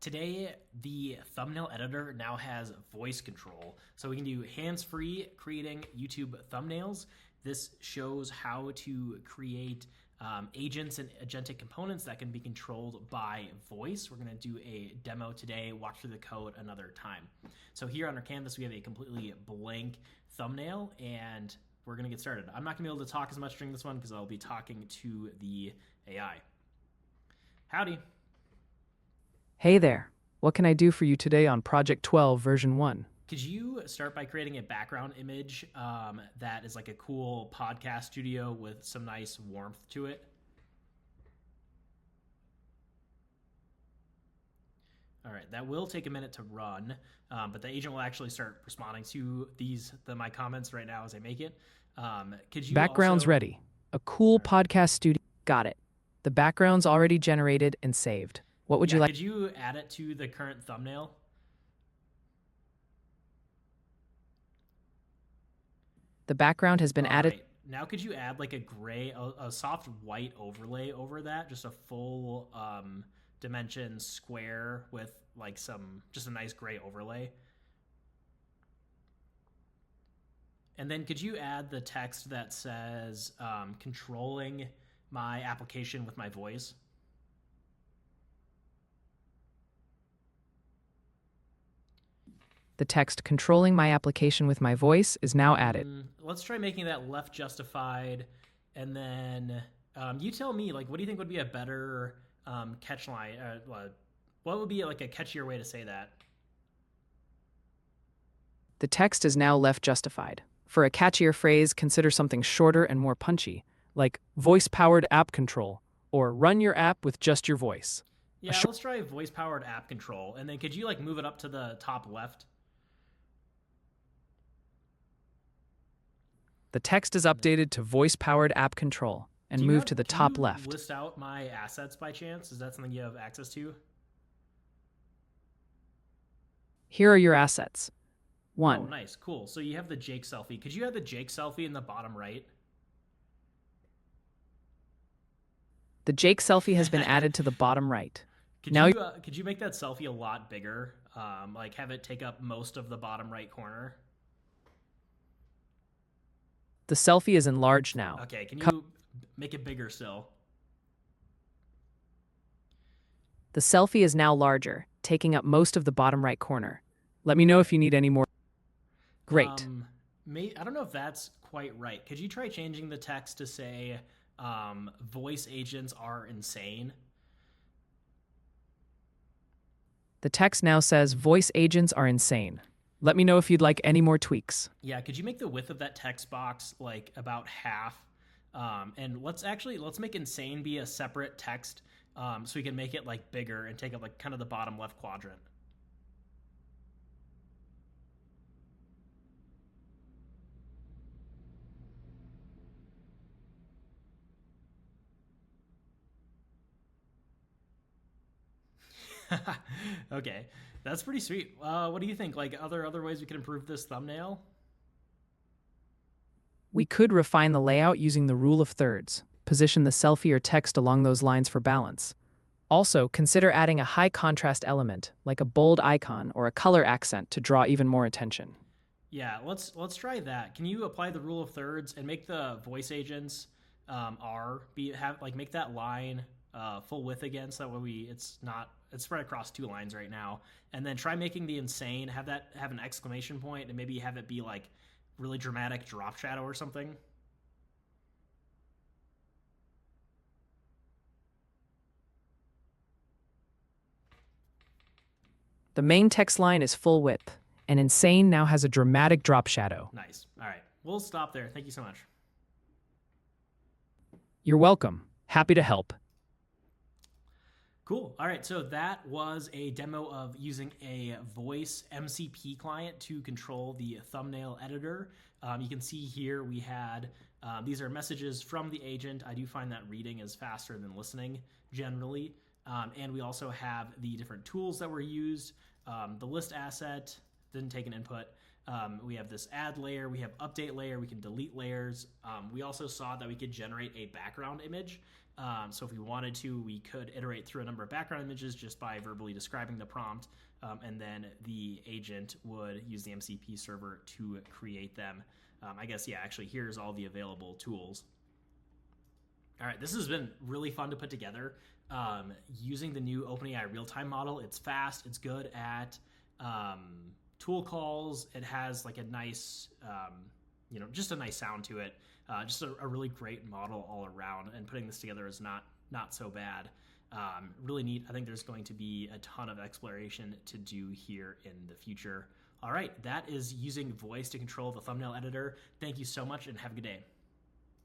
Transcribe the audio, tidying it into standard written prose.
Today, the thumbnail editor now has voice control. So we can do hands-free creating YouTube thumbnails. This shows how to create agents and agentic components that can be controlled by voice. We're going to do a demo today, walk through the code another time. So here on our canvas, we have a completely blank thumbnail, and we're going to get started. I'm not going to be able to talk as much during this one because I'll be talking to the AI. Howdy. Hey there, what can I do for you today on Project 12 version 1? Could you start by creating a background image that is like a cool podcast studio with some nice warmth to it? All right, that will take a minute to run, but the agent will actually start responding to my comments right now as I make it. Could you Background's also... ready. A cool podcast studio. Got it. The background's already generated and saved. What would you like? Could you add it to the current thumbnail? The background has been added. Right. Now could you add like a soft white overlay over that? Just a full dimension square with like just a nice gray overlay. And then could you add the text that says controlling my application with my voice? The text controlling my application with my voice is now added. Let's try making that left justified. And then you tell me, like, what do you think would be a better catch line? What would be like a catchier way to say that? The text is now left justified. For a catchier phrase, consider something shorter and more punchy, like voice-powered app control, or run your app with just your voice. Yeah, let's try voice-powered app control. And then could you like move it up to the top left? The text is updated to voice-powered app control and move to the top left. Can you list out my assets by chance? Is that something you have access to? Here are your assets. 1. Oh, nice. Cool. So you have the Jake selfie. Could you add the Jake selfie in the bottom right? The Jake selfie has been added to the bottom right. Could you make that selfie a lot bigger? Like have it take up most of the bottom right corner? The selfie is enlarged now. Okay, can you make it bigger still? The selfie is now larger, taking up most of the bottom right corner. Let me know if you need any more. Great. I don't know if that's quite right. Could you try changing the text to say, voice agents are insane? The text now says, voice agents are insane. Let me know if you'd like any more tweaks. Yeah, could you make the width of that text box like about half? And let's make insane be a separate text so we can make it like bigger and take up like kind of the bottom left quadrant. Okay, that's pretty sweet. What do you think? Like other ways we could improve this thumbnail? We could refine the layout using the rule of thirds. Position the selfie or text along those lines for balance. Also, consider adding a high contrast element, like a bold icon or a color accent to draw even more attention. Yeah, let's try that. Can you apply the rule of thirds and make the voice agents make that line full width again, so that way it's spread across two lines right now. And then try making the insane have an exclamation point and maybe have it be like really dramatic drop shadow or something. The main text line is full width, and insane now has a dramatic drop shadow. Nice. All right, we'll stop there. Thank you so much. You're welcome. Happy to help. Cool. All right, so that was a demo of using a voice MCP client to control the thumbnail editor. You can see here we had, these are messages from the agent. I do find that reading is faster than listening generally. And we also have the different tools that were used. The list asset didn't take an input. We have this add layer, we have update layer, we can delete layers. We also saw that we could generate a background image. So if we wanted to, we could iterate through a number of background images just by verbally describing the prompt, and then the agent would use the MCP server to create them. I guess, yeah, actually, here's all the available tools. All right, this has been really fun to put together. Using the new OpenAI real-time model, it's fast, it's good at tool calls. It has like a nice, just a nice sound to it. Just a really great model all around, and putting this together is not so bad. Really neat. I think there's going to be a ton of exploration to do here in the future. All right, that is using voice to control the thumbnail editor. Thank you so much, and have a good day.